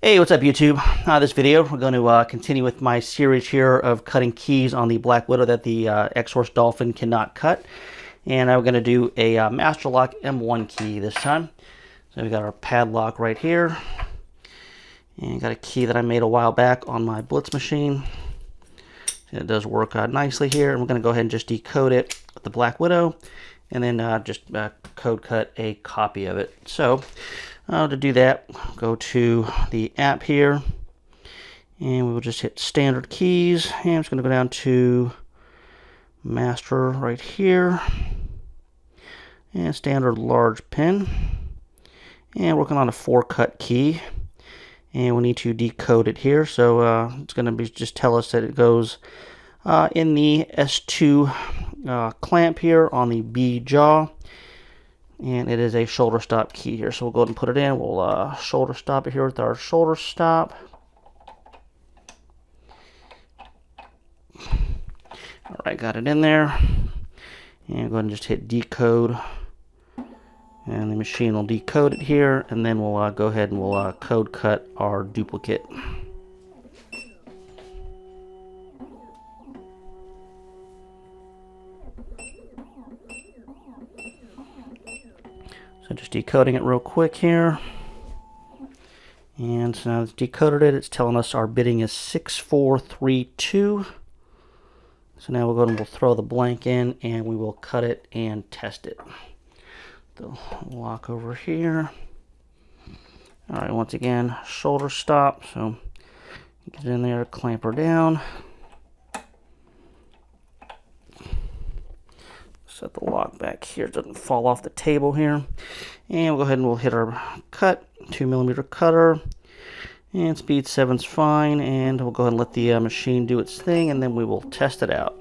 Hey, what's up YouTube? This video, we're going to continue with my series here of cutting keys on the Black Widow that the X-Horse Dolphin cannot cut. And we're going to do a masterlock M1 key this time. So we've got our padlock right here. And got a key that I made a while back on my Blitz machine. And it does work nicely here. And we're going to go ahead and just decode it with the Black Widow. And then just code cut a copy of it. So to do that, go to the app here, and we will just hit standard keys, and I'm just going to go down to master right here, and standard large pin, and working on a 4-cut key, and we need to decode it here. So it's going to be just tell us that it goes in the S2 clamp here on the B jaw. And it is a shoulder stop key here. So we'll go ahead and put it in. We'll shoulder stop it here with our shoulder stop. Alright, got it in there. And go ahead and just hit decode. And the machine will decode it here. And then we'll go ahead and we'll code cut our duplicate. So just decoding it real quick here. And so now it's decoded it. It's telling us our bidding is 6432. So now we'll go and we'll throw the blank in and we will cut it and test it. The lock over here. Alright, once again, shoulder stop. So get in there, clamp her down. Set the lock back here, it doesn't fall off the table here. And we'll go ahead and we'll hit our cut, 2mm cutter. And speed 7's fine. And we'll go ahead and let the machine do its thing, and then we will test it out.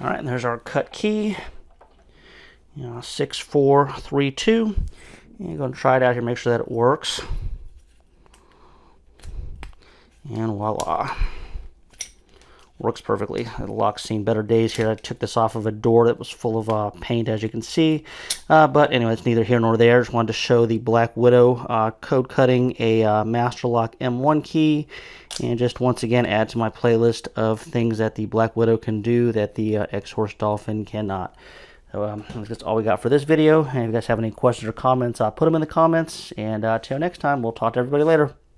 Alright, and there's our cut key, 6432. And you're going to try it out here, make sure that it works. And voila. Works perfectly. The lock's seen better days here. I took this off of a door that was full of paint, as you can see. But anyway, it's neither here nor there. Just wanted to show the Black Widow code cutting a masterlock M1 key. And just once again add to my playlist of things that the Black Widow can do that the X-Horse Dolphin cannot. So that's all we got for this video. And if you guys have any questions or comments, put them in the comments. And until next time, we'll talk to everybody later.